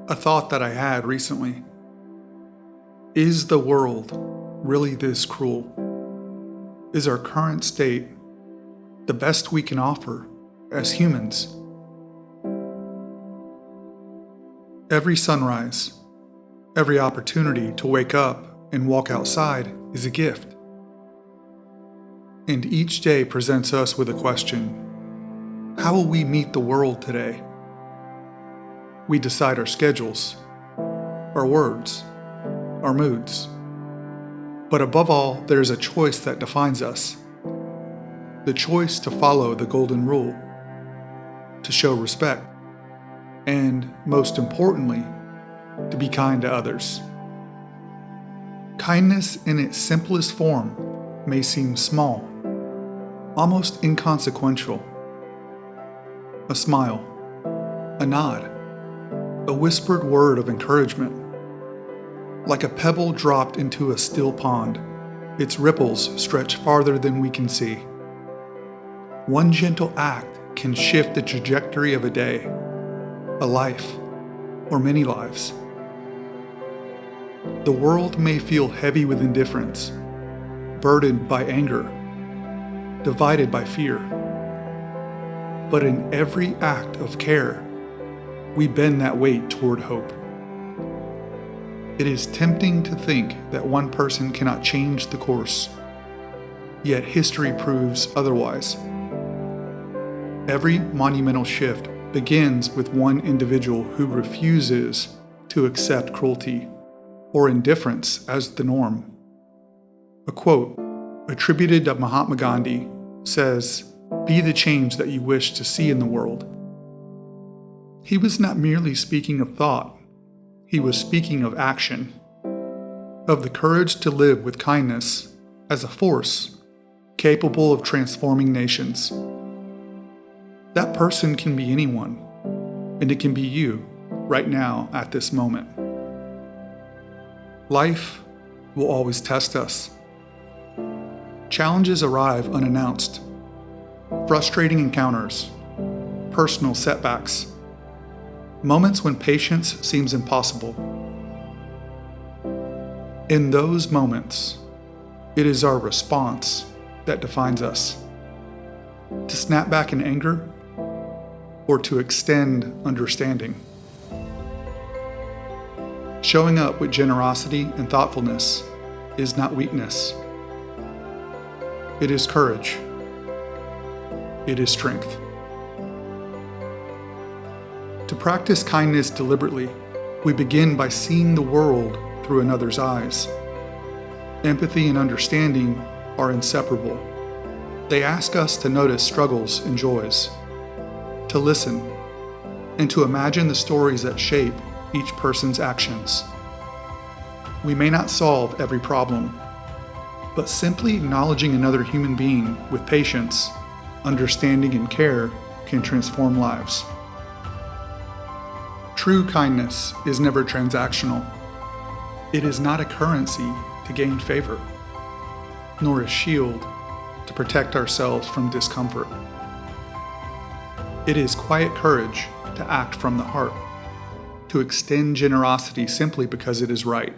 A thought that I had recently. Is the world really this cruel? Is our current state the best we can offer as humans? Every sunrise, every opportunity to wake up and walk outside is a gift. And each day presents us with a question: how will we meet the world today? We decide our schedules, our words, our moods. But above all, there is a choice that defines us. The choice to follow the golden rule, to show respect, and most importantly, to be kind to others. Kindness in its simplest form may seem small, almost inconsequential. A smile, a nod, a whispered word of encouragement. Like a pebble dropped into a still pond, its ripples stretch farther than we can see. One gentle act can shift the trajectory of a day, a life, or many lives. The world may feel heavy with indifference, burdened by anger, divided by fear. But in every act of care, we bend that weight toward hope. It is tempting to think that one person cannot change the course, yet history proves otherwise. Every monumental shift begins with one individual who refuses to accept cruelty or indifference as the norm. A quote attributed to Mahatma Gandhi says, "Be the change that you wish to see in the world." He was not merely speaking of thought, he was speaking of action, of the courage to live with kindness as a force capable of transforming nations. That person can be anyone, and it can be you right now at this moment. Life will always test us. Challenges arrive unannounced. Frustrating encounters, personal setbacks, moments when patience seems impossible. In those moments, it is our response that defines us. To snap back in anger or to extend understanding. Showing up with generosity and thoughtfulness is not weakness. It is courage. It is strength. To practice kindness deliberately, we begin by seeing the world through another's eyes. Empathy and understanding are inseparable. They ask us to notice struggles and joys, to listen, and to imagine the stories that shape each person's actions. We may not solve every problem, but simply acknowledging another human being with patience, understanding, and care can transform lives. True kindness is never transactional. It is not a currency to gain favor, nor a shield to protect ourselves from discomfort. It is quiet courage to act from the heart, to extend generosity simply because it is right.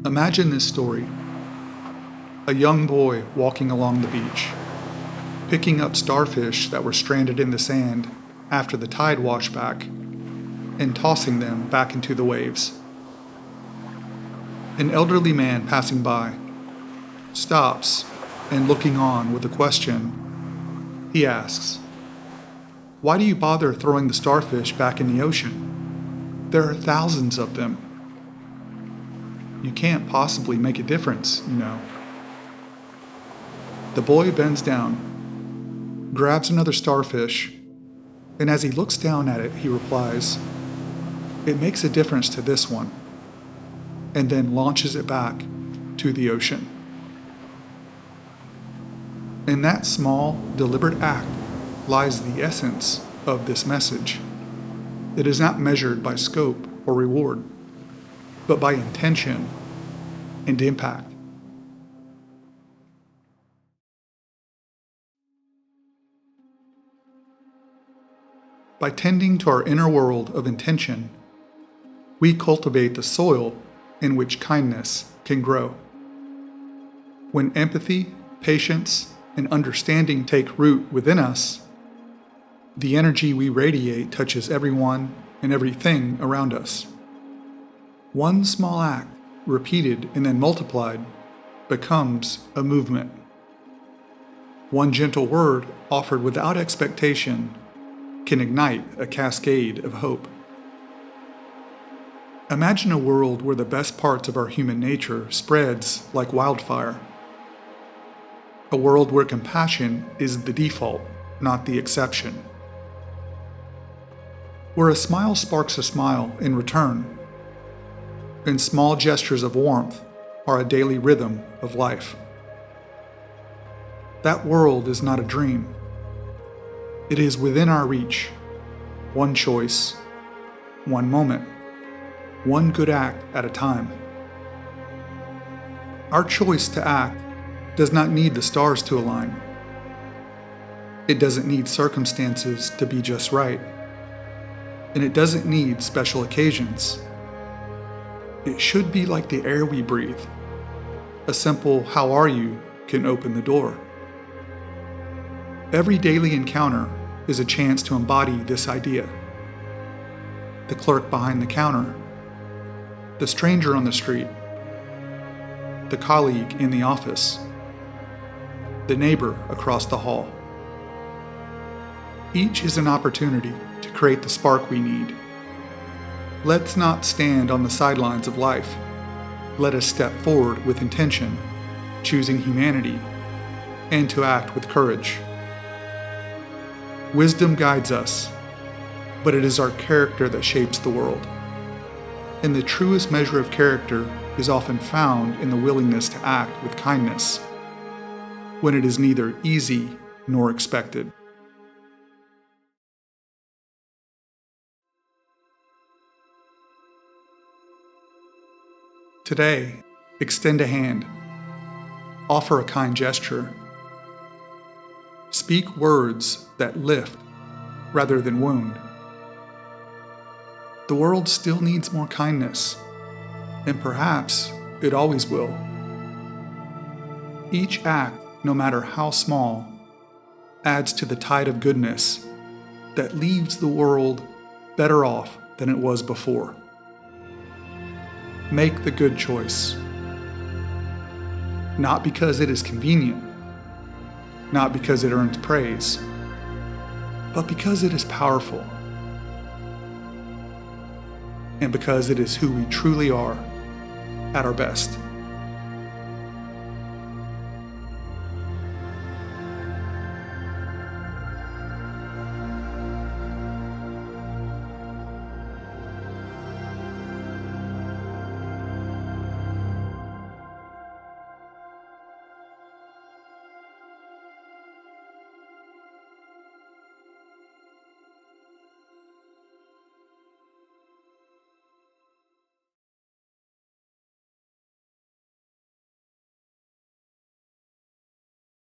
Imagine this story. A young boy walking along the beach, picking up starfish that were stranded in the sand after the tide washed back, and tossing them back into the waves. An elderly man passing by stops and looking on with a question. He asks, "Why do you bother throwing the starfish back in the ocean? There are thousands of them. You can't possibly make a difference, you know." The boy bends down, grabs another starfish, and as he looks down at it, he replies, "It makes a difference to this one," and then launches it back to the ocean. In that small, deliberate act lies the essence of this message. It is not measured by scope or reward, but by intention and impact. By tending to our inner world of intention, we cultivate the soil in which kindness can grow. When empathy, patience, and understanding take root within us, the energy we radiate touches everyone and everything around us. One small act, repeated and then multiplied, becomes a movement. One gentle word offered without expectation can ignite a cascade of hope. Imagine a world where the best parts of our human nature spreads like wildfire. A world where compassion is the default, not the exception. Where a smile sparks a smile in return, and small gestures of warmth are a daily rhythm of life. That world is not a dream. It is within our reach. One choice, one moment, one good act at a time. Our choice to act does not need the stars to align. It doesn't need circumstances to be just right. And it doesn't need special occasions. It should be like the air we breathe. A simple "how are you" can open the door. Every daily encounter is a chance to embody this idea. The clerk behind the counter, the stranger on the street, the colleague in the office, the neighbor across the hall. Each is an opportunity to create the spark we need. Let's not stand on the sidelines of life. Let us step forward with intention, choosing humanity, and to act with courage. Wisdom guides us, but it is our character that shapes the world. And the truest measure of character is often found in the willingness to act with kindness, when it is neither easy nor expected. Today, extend a hand, offer a kind gesture, speak words that lift rather than wound. The world still needs more kindness, and perhaps it always will. Each act, no matter how small, adds to the tide of goodness that leaves the world better off than it was before. Make the good choice. Not because it is convenient, not because it earns praise, but because it is powerful, and because it is who we truly are at our best.